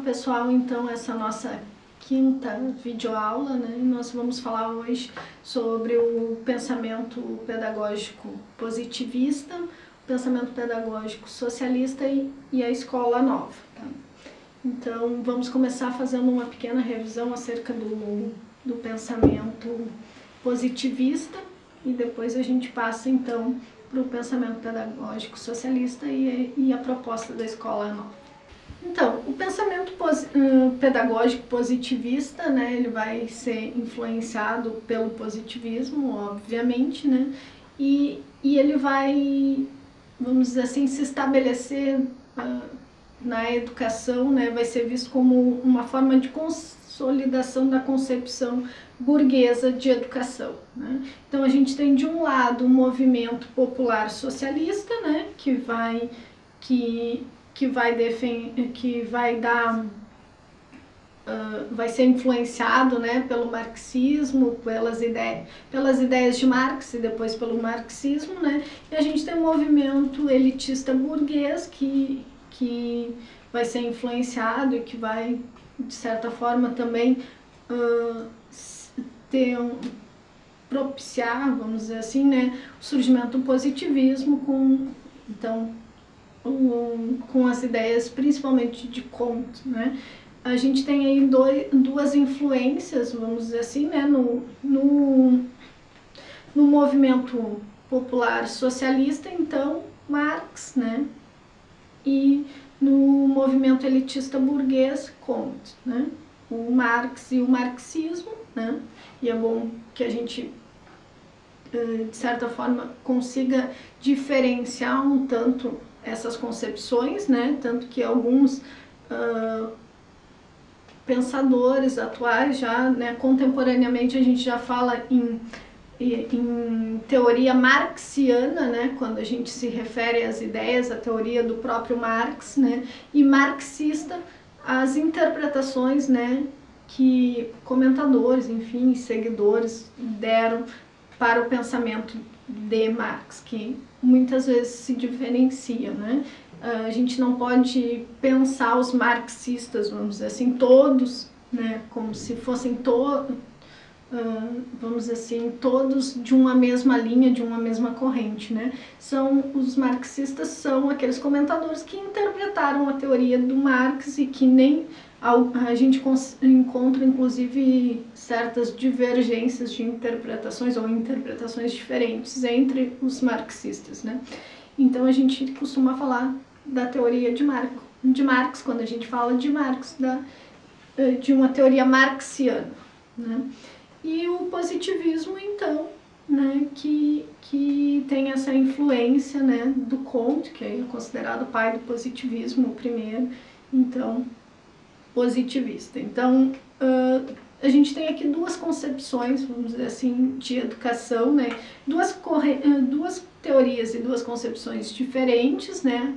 pessoal, então essa nossa quinta videoaula, né? Nós vamos falar hoje sobre o pensamento pedagógico positivista, o pensamento pedagógico socialista e a escola nova. Tá? Então vamos começar fazendo uma pequena revisão acerca do pensamento positivista e depois a gente passa então para o pensamento pedagógico socialista e a proposta da escola nova. Então, o pensamento pedagógico positivista, né, ele vai ser influenciado pelo positivismo, obviamente, né, e ele vai, vamos dizer assim, se estabelecer na educação, né, vai ser visto como uma forma de consolidação da concepção burguesa de educação, né. Então a gente tem de um lado um movimento popular socialista, né, que vai ser influenciado, né, pelo marxismo, pelas ideias de Marx e depois pelo marxismo, né, e a gente tem um movimento elitista burguês que vai ser influenciado e que vai, de certa forma, também propiciar, vamos dizer assim, né, o surgimento do positivismo com as ideias principalmente de Comte, né? A gente tem aí duas influências, vamos dizer assim, né? No movimento popular socialista, então, Marx, né? E no movimento elitista burguês, Comte, né? O Marx e o marxismo, né? E é bom que a gente, de certa forma, consiga diferenciar um tanto essas concepções, né? Tanto que alguns pensadores atuais já, né, contemporaneamente a gente já fala em teoria marxiana, né, quando a gente se refere às ideias, à teoria do próprio Marx, né, e marxista, as interpretações, né, que comentadores, enfim, seguidores deram para o pensamento de Marx, que muitas vezes se diferencia, né? A gente não pode pensar os marxistas, vamos dizer assim, todos, né, como se fossem vamos dizer assim, todos de uma mesma linha, de uma mesma corrente, né? Os marxistas são aqueles comentadores que interpretaram a teoria do Marx e que nem a gente encontra, inclusive, certas divergências de interpretações ou interpretações diferentes entre os marxistas, né? Então a gente costuma falar da teoria de Marx, quando a gente fala de Marx, de uma teoria marxiana, né? E o positivismo, então, né, que tem essa influência, né, do Comte, que é considerado o pai do positivismo, o primeiro, então, positivista. Então, a gente tem aqui duas concepções, vamos dizer assim, de educação, né, duas teorias e duas concepções diferentes, né,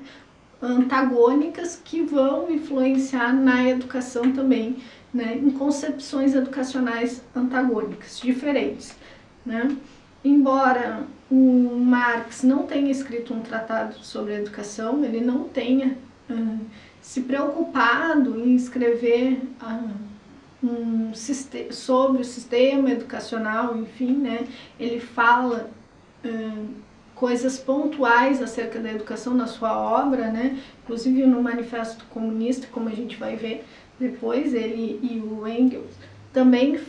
antagônicas, que vão influenciar na educação também, né, em concepções educacionais antagônicas, diferentes, né. Embora o Marx não tenha escrito um tratado sobre a educação, ele não tenha se preocupado em escrever sobre o sistema educacional, enfim, né, ele fala coisas pontuais acerca da educação na sua obra, né, inclusive no Manifesto Comunista, como a gente vai ver depois, ele e o Engels também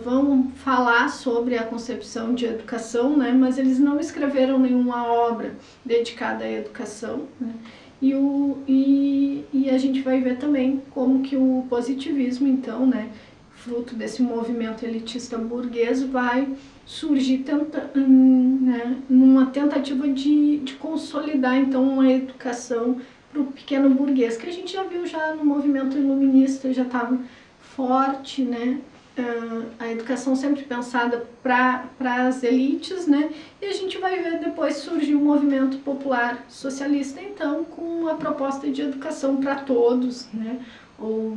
vão falar sobre a concepção de educação, né, mas eles não escreveram nenhuma obra dedicada à educação, né, e a gente vai ver também como que o positivismo, então, né, fruto desse movimento elitista burguês, vai surgir né, numa tentativa de consolidar, então, uma educação para o pequeno burguês, que a gente já viu já no movimento iluminista, já estava forte, né? A educação sempre pensada para as elites, né? E a gente vai ver depois surgir o movimento popular socialista, então, com uma proposta de educação para todos, né? Ou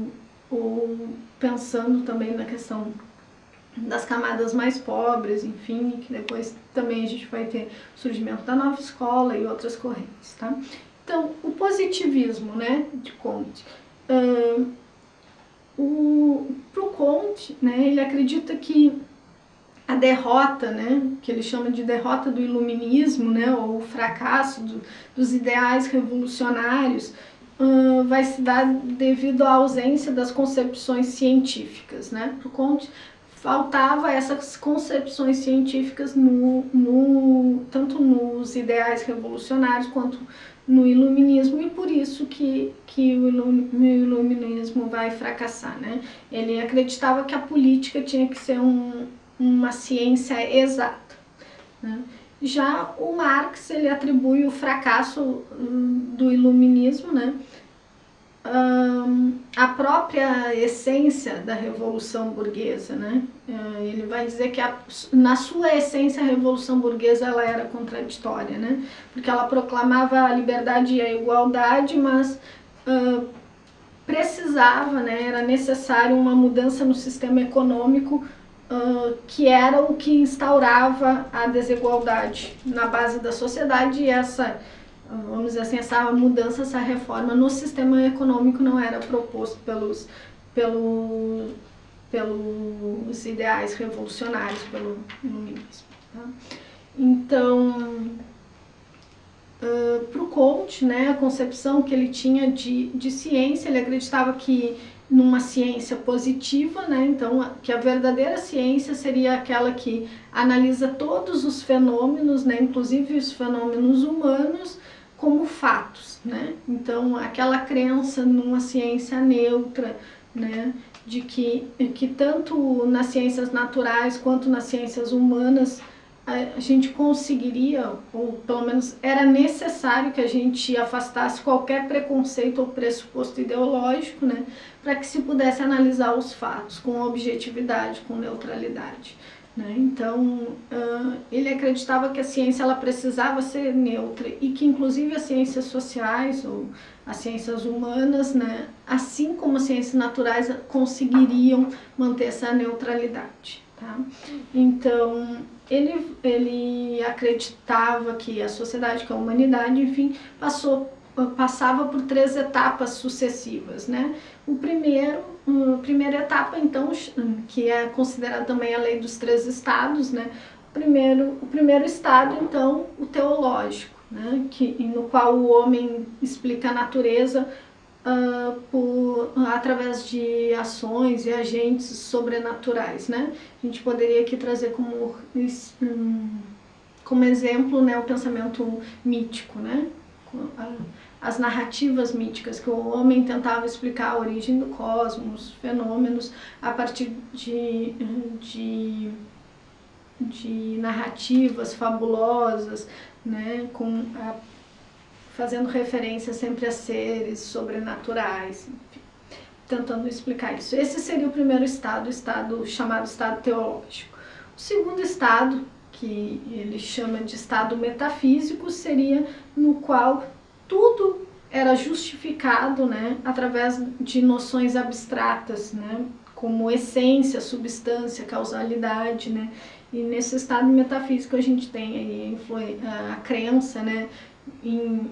pensando também na questão das camadas mais pobres, enfim, que depois também a gente vai ter o surgimento da nova escola e outras correntes, tá? Então, o positivismo, né, de Comte, Pro Comte, né, ele acredita que a derrota, né, que ele chama de derrota do iluminismo, né, ou o fracasso dos ideais revolucionários, vai se dar devido à ausência das concepções científicas, né? Pro Comte faltava essas concepções científicas tanto nos ideais revolucionários quanto no iluminismo, e por isso que o iluminismo vai fracassar, né? Ele acreditava que a política tinha que ser uma ciência exata, né? Já o Marx, ele atribui o fracasso do iluminismo, né, a própria essência da Revolução Burguesa, né? Ele vai dizer que na sua essência a Revolução Burguesa ela era contraditória, né? Porque ela proclamava a liberdade e a igualdade, mas precisava, né, era necessário uma mudança no sistema econômico que era o que instaurava a desigualdade na base da sociedade, e essa, vamos dizer assim, essa mudança, essa reforma no sistema econômico não era proposto pelos ideais revolucionários, pelo iluminismo. Tá? Então, para o Comte, né, a concepção que ele tinha de ciência, ele acreditava que numa ciência positiva, né, então que a verdadeira ciência seria aquela que analisa todos os fenômenos, né, inclusive os fenômenos humanos, como fatos, né? Então aquela crença numa ciência neutra, né, de que tanto nas ciências naturais quanto nas ciências humanas a gente conseguiria, ou pelo menos era necessário que a gente afastasse qualquer preconceito ou pressuposto ideológico, né, para que se pudesse analisar os fatos com objetividade, com neutralidade. Né? Então, ele acreditava que a ciência ela precisava ser neutra e que inclusive as ciências sociais ou as ciências humanas, né, assim como as ciências naturais, conseguiriam manter essa neutralidade. Tá? Então, ele acreditava que a sociedade, que a humanidade, enfim, passava por 3 etapas sucessivas, né? A primeira etapa, então, que é considerada também a lei dos 3 estados, né? O primeiro estado, então, o teológico, né? No qual o homem explica a natureza através de ações e agentes sobrenaturais, né? A gente poderia aqui trazer como exemplo, né, o pensamento mítico, né? As narrativas míticas, que o homem tentava explicar a origem do cosmos, fenômenos, a partir de narrativas fabulosas, né, fazendo referência sempre a seres sobrenaturais, enfim, tentando explicar isso. Esse seria o primeiro estado, o estado chamado estado teológico. O segundo estado, que ele chama de estado metafísico, seria no qual tudo era justificado, né, através de noções abstratas, né, como essência, substância, causalidade, né, e nesse estado metafísico a gente tem aí a crença, né,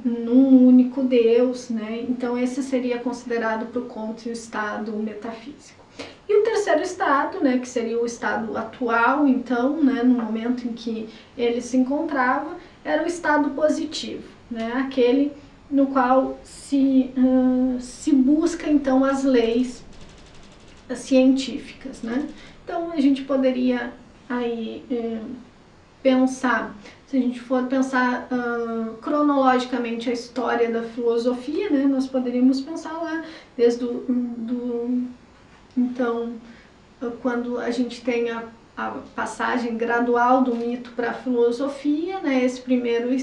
num único Deus, né, então esse seria considerado para o Comte o estado metafísico. E o terceiro estado, né, que seria o estado atual, então, né, no momento em que ele se encontrava, era o estado positivo, né, aquele no qual se busca, então, as leis científicas, né. Então, a gente poderia aí pensar, se a gente for pensar cronologicamente a história da filosofia, né, nós poderíamos pensar lá desde então, quando a gente tem a passagem gradual do mito para a filosofia, né, esse primeiro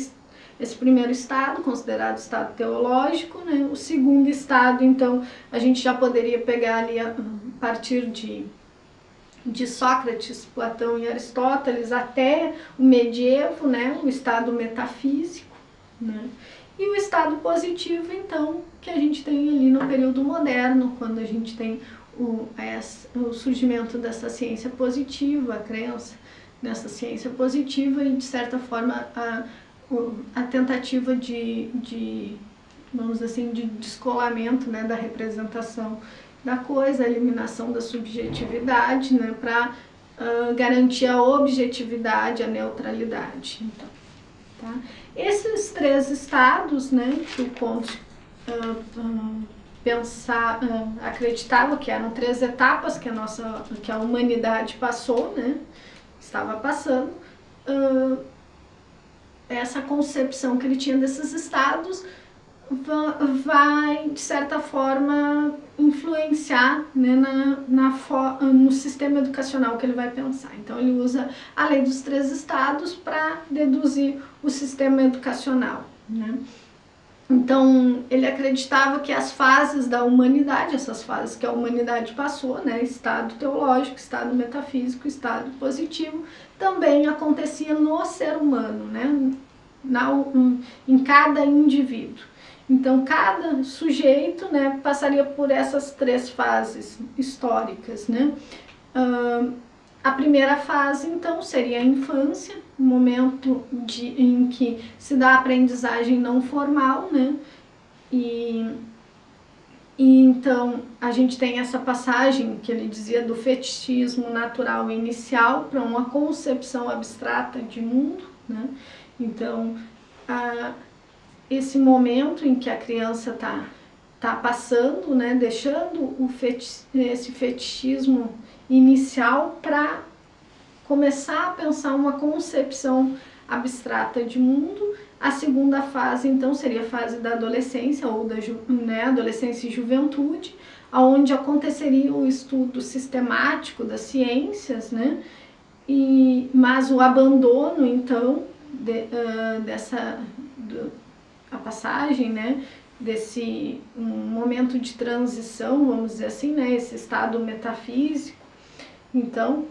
estado, considerado estado teológico, né, o segundo estado, então, a gente já poderia pegar ali a partir de Sócrates, Platão e Aristóteles até o medievo, né, o estado metafísico, né, e o estado positivo, então, que a gente tem ali no período moderno, quando a gente tem o surgimento dessa ciência positiva, a crença nessa ciência positiva e, de certa forma, a tentativa vamos dizer assim, de descolamento, né, da representação da coisa, a eliminação da subjetividade, né, para garantir a objetividade, a neutralidade. Então, tá? Esses três estados, né, que o Comte acreditava que eram três etapas que a humanidade passou, né, estava passando, essa concepção que ele tinha desses estados vai, de certa forma, influenciar, né, no sistema educacional que ele vai pensar. Então ele usa a lei dos três estados para deduzir o sistema educacional, né? Então ele acreditava que as fases da humanidade, essas fases que a humanidade passou, né, estado teológico, estado metafísico, estado positivo, também acontecia no ser humano, né, em cada indivíduo. Então, cada sujeito, né, passaria por essas três fases históricas, né? A primeira fase, então, seria a infância, o momento em que se dá a aprendizagem não formal, né? E então, a gente tem essa passagem que ele dizia do fetichismo natural inicial para uma concepção abstrata de mundo, né? Então, esse momento em que a criança tá passando, né, deixando esse fetichismo inicial para começar a pensar uma concepção abstrata de mundo. A segunda fase, então, seria a fase da adolescência, ou da adolescência e juventude, onde aconteceria o estudo sistemático das ciências, né, mas o abandono, então, a passagem, né, desse momento de transição, vamos dizer assim, né, esse estado metafísico, então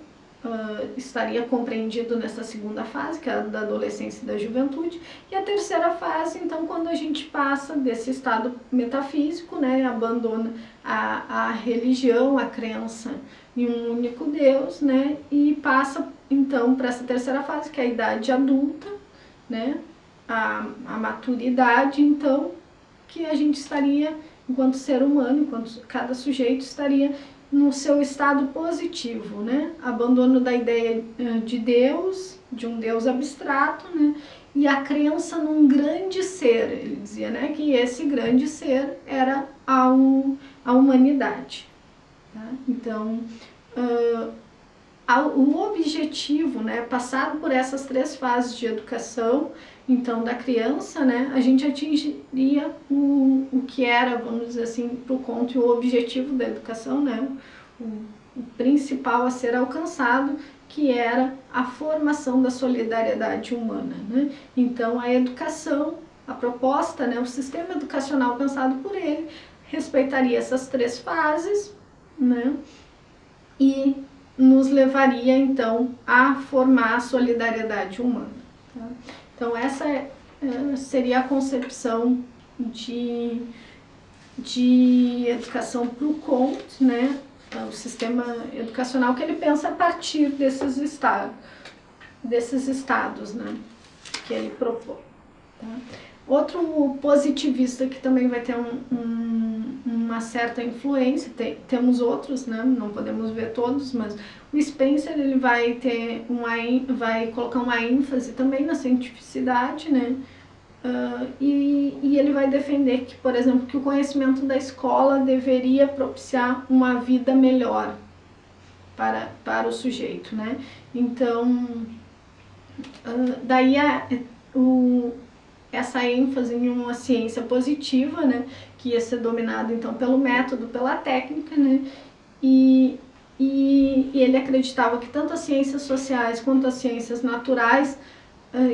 estaria compreendido nessa segunda fase, que é a da adolescência e da juventude, e a terceira fase, então, quando a gente passa desse estado metafísico, né, abandona a religião, a crença em um único Deus, né, e passa, então, para essa terceira fase, que é a idade adulta, né, a maturidade, então, que a gente estaria, enquanto ser humano, enquanto cada sujeito estaria no seu estado positivo, né? Abandono da ideia de Deus, de um Deus abstrato, né? E a crença num grande ser. Ele dizia, né, que esse grande ser era a humanidade. Tá? Então, o objetivo, né, passado por essas três fases de educação, então, da criança, né, a gente atingiria o que era, vamos dizer assim, para o Comte, o objetivo da educação, né, o principal a ser alcançado, que era a formação da solidariedade humana, né. Então, a educação, a proposta, né, o sistema educacional pensado por ele, respeitaria essas três fases, né, e nos levaria, então, a formar a solidariedade humana. Tá? Então, essa seria a concepção de educação para o Comte, né? O sistema educacional que ele pensa a partir desses estados, né? Que ele propõe. Tá? Outro positivista que também vai ter uma certa influência, temos outros, né? Não podemos ver todos, mas o Spencer ele vai colocar uma ênfase também na cientificidade, né? E ele vai defender que, por exemplo, que o conhecimento da escola deveria propiciar uma vida melhor para o sujeito, né? Então, daí essa ênfase em uma ciência positiva, né, que ia ser dominada então pelo método, pela técnica, né, e ele acreditava que tanto as ciências sociais quanto as ciências naturais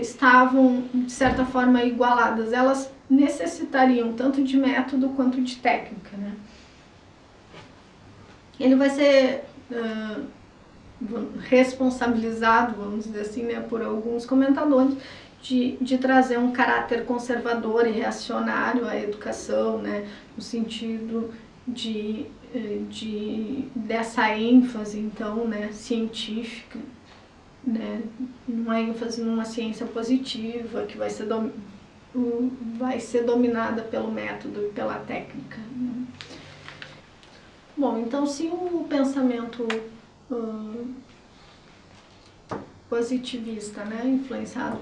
estavam, de certa forma, igualadas, elas necessitariam tanto de método quanto de técnica, né. Ele vai ser responsabilizado, vamos dizer assim, né, por alguns comentadores, de trazer um caráter conservador e reacionário à educação, né, no sentido dessa ênfase, então, né, científica, né, uma ênfase numa ciência positiva que vai ser dominada pelo método e pela técnica. Né. Bom, então se o pensamento positivista, né, influenciado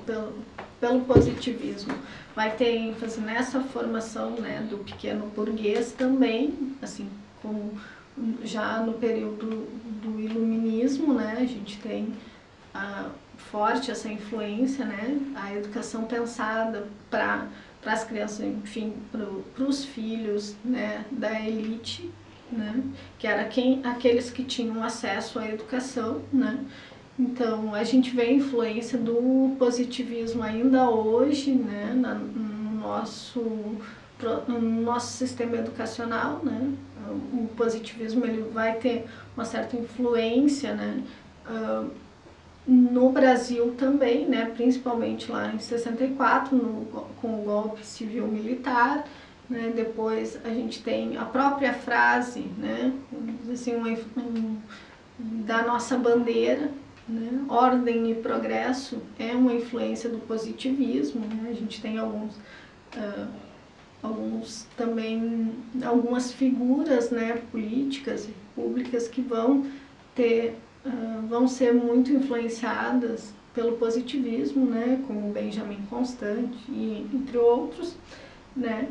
pelo positivismo, vai ter ênfase nessa formação, né, do pequeno burguês também, assim como já no período do iluminismo, né, a gente tem forte essa influência, né, a educação pensada para as crianças, enfim, para os filhos, né, da elite, né, que era aqueles que tinham acesso à educação, né. Então, a gente vê a influência do positivismo ainda hoje, né, no nosso sistema educacional, né. O positivismo ele vai ter uma certa influência, né, no Brasil também, né, principalmente lá em 64, com o golpe civil-militar, né. Depois a gente tem a própria frase, né, assim, da nossa bandeira, né, ordem e progresso, é uma influência do positivismo, né. A gente tem também algumas figuras, né, políticas e públicas que vão ser muito influenciadas pelo positivismo, né, como Benjamin Constant e entre outros, né,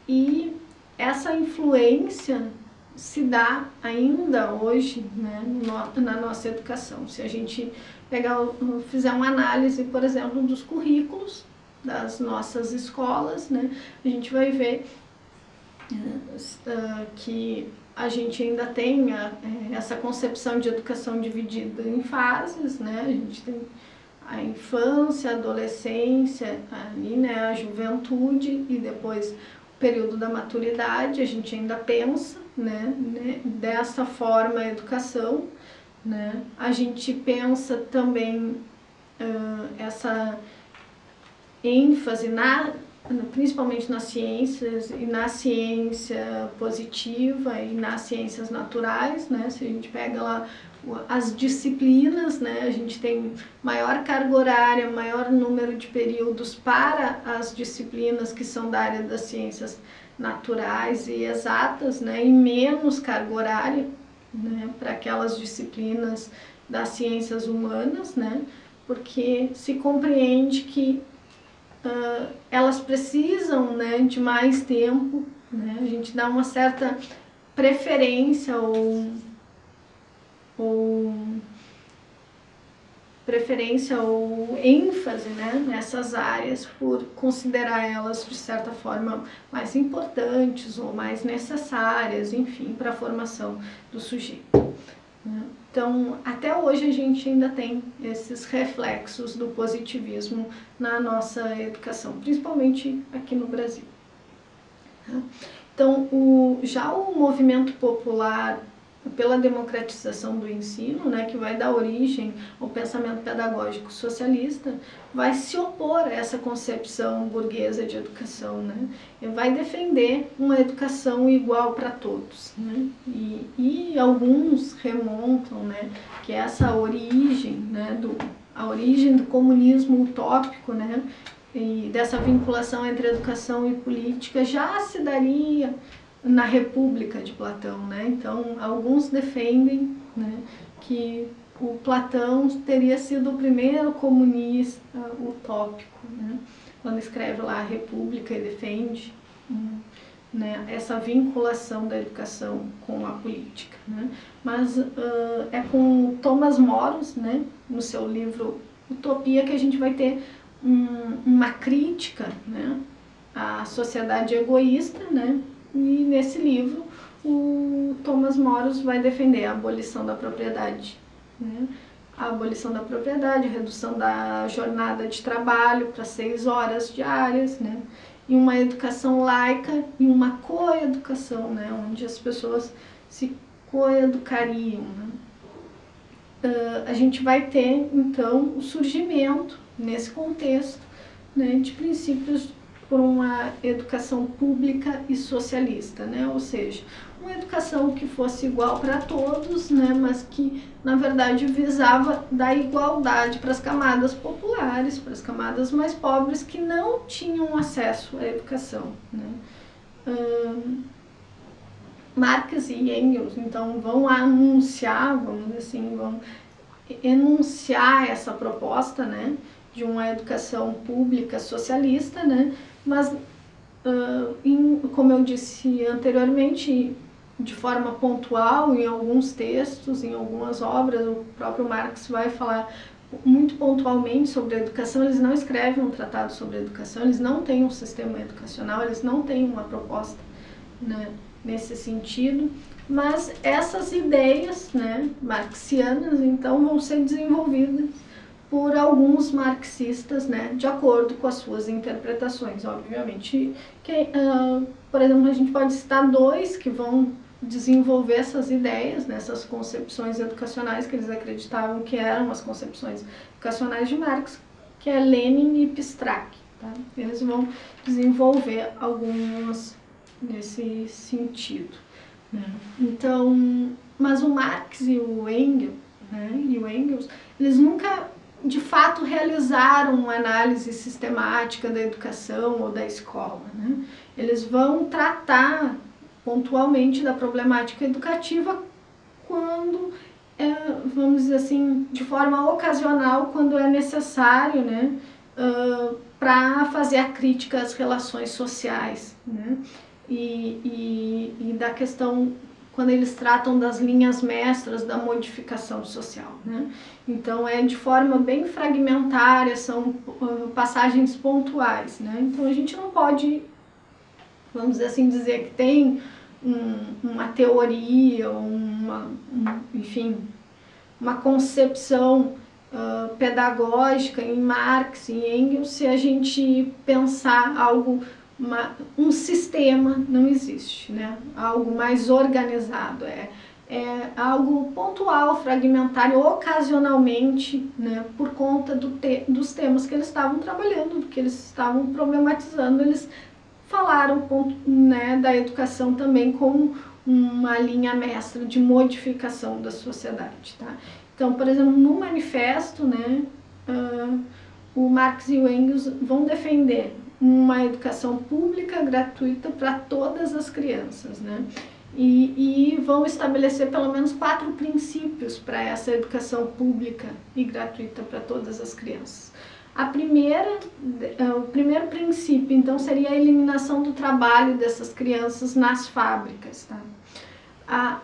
e essa influência se dá ainda hoje, né, na nossa educação. Se a gente fizer uma análise, por exemplo, dos currículos das nossas escolas, né, a gente vai ver que a gente ainda tem essa concepção de educação dividida em fases, né? A gente tem a infância, a adolescência, ali, né, a juventude e depois o período da maturidade. A gente ainda pensa, né, dessa forma a educação, né? A gente pensa também essa ênfase principalmente nas ciências e na ciência positiva e nas ciências naturais, né? Se a gente pega lá as disciplinas, né? A gente tem maior carga horária, maior número de períodos para as disciplinas que são da área das ciências naturais e exatas, né? E menos carga horária, né, para aquelas disciplinas das ciências humanas, né? Porque se compreende que elas precisam, né, de mais tempo, né? A gente dá uma certa preferência ou ênfase, né, nessas áreas por considerar elas de certa forma mais importantes ou mais necessárias, enfim, para a formação do sujeito, né? Então, até hoje a gente ainda tem esses reflexos do positivismo na nossa educação, principalmente aqui no Brasil. Então, já o movimento popular pela democratização do ensino, né, que vai dar origem ao pensamento pedagógico socialista, vai se opor a essa concepção burguesa de educação, né, e vai defender uma educação igual para todos, né, e alguns remontam, né, que essa origem, né, a origem do comunismo utópico, né, e dessa vinculação entre educação e política já se daria na República de Platão, né? Então, alguns defendem, né, que o Platão teria sido o primeiro comunista utópico, né, quando escreve lá a República e defende, né, essa vinculação da educação com a política, né? Mas é com Thomas Moros, né, no seu livro Utopia, que a gente vai ter uma crítica, né, à sociedade egoísta, né? E nesse livro o Thomas Moros vai defender a abolição da propriedade, né? A abolição da propriedade, a redução da jornada de trabalho para 6 horas diárias, né? E uma educação laica e uma coeducação, né? Onde as pessoas se coeducariam, né? A gente vai ter então o surgimento nesse contexto, né, de princípios por uma educação pública e socialista, né? Ou seja, uma educação que fosse igual para todos, né? Mas que na verdade visava dar igualdade para as camadas populares, para as camadas mais pobres que não tinham acesso à educação, né? Marx e Engels, então, vão anunciar, vamos dizer assim, vão enunciar essa proposta, né, de uma educação pública socialista, né, mas, como eu disse anteriormente, de forma pontual, em alguns textos, em algumas obras, o próprio Marx vai falar muito pontualmente sobre a educação. Eles não escrevem um tratado sobre a educação, eles não têm um sistema educacional, eles não têm uma proposta, né, nesse sentido, mas essas ideias, né, marxianas, então, vão ser desenvolvidas por alguns marxistas, né, de acordo com as suas interpretações. Obviamente, por exemplo, a gente pode citar dois que vão desenvolver essas ideias, né, essas concepções educacionais que eles acreditavam que eram as concepções educacionais de Marx, que é Lenin e Pistrak. Tá? Eles vão desenvolver algumas nesse sentido. Né? Então, mas o Marx e o Engels, né, eles nunca de fato realizaram uma análise sistemática da educação ou da escola. Né? Eles vão tratar pontualmente da problemática educativa quando, vamos dizer assim, de forma ocasional, quando é necessário, né, para fazer a crítica às relações sociais, né, e da questão, quando eles tratam das linhas mestras da modificação social, né? Então é de forma bem fragmentária, são passagens pontuais, né? Então a gente não pode, vamos dizer assim, dizer que tem uma teoria, enfim, uma concepção pedagógica em Marx e Engels. Se a gente pensar algo, um sistema, não existe, né? Algo mais organizado, é algo pontual, fragmentário, ocasionalmente, né? Por conta dos temas que eles estavam trabalhando, do que eles estavam problematizando. Eles falaram, né, da educação também como uma linha mestra de modificação da sociedade, tá? Então, por exemplo, no manifesto, né, o Marx e o Engels vão defender uma educação pública gratuita para todas as crianças, né? E vão estabelecer pelo menos 4 princípios para essa educação pública e gratuita para todas as crianças. O primeiro princípio, então, seria a eliminação do trabalho dessas crianças nas fábricas. Tá?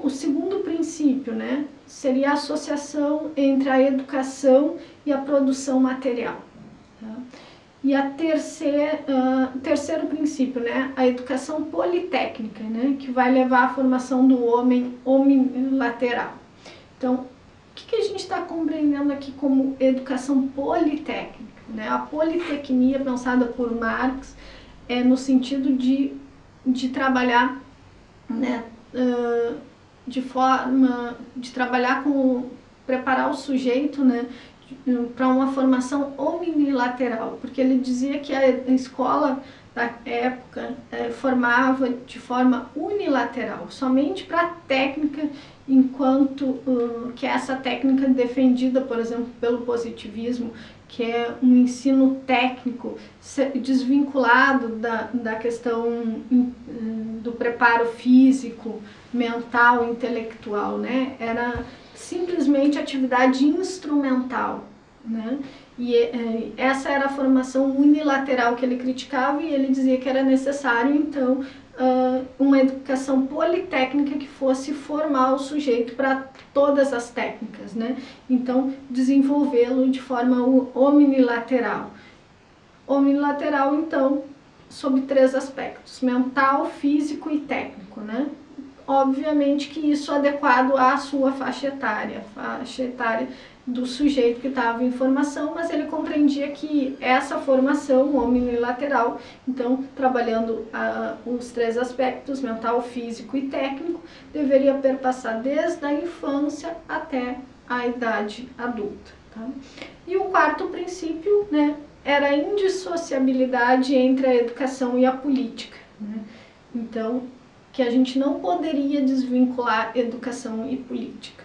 O segundo princípio, né, seria a associação entre a educação e a produção material. Tá? E o terceiro princípio, né, a educação politécnica, né, que vai levar à formação do homem omnilateral. Então, o que a gente está compreendendo aqui como educação politécnica? Né? A politecnia, pensada por Marx, é no sentido de trabalhar, né, de trabalhar preparar o sujeito, né, para uma formação omnilateral, porque ele dizia que a escola da época formava de forma unilateral, somente para a técnica, enquanto que essa técnica defendida, por exemplo, pelo positivismo, que é um ensino técnico desvinculado da questão do preparo físico, mental, intelectual, né? Era simplesmente atividade instrumental, né? E essa era a formação unilateral que ele criticava, e ele dizia que era necessário, então, uma educação politécnica que fosse formar o sujeito para todas as técnicas, né? Então, desenvolvê-lo de forma omnilateral. Omnilateral, então, sob 3 aspectos: mental, físico e técnico, né? Obviamente que isso adequado à sua faixa etária do sujeito que estava em formação, mas ele compreendia que essa formação omnilateral, então, trabalhando os 3 aspectos, mental, físico e técnico, deveria perpassar desde a infância até a idade adulta. Tá? E o quarto princípio, né, era a indissociabilidade entre a educação e a política. Né? Então, que a gente não poderia desvincular educação e política.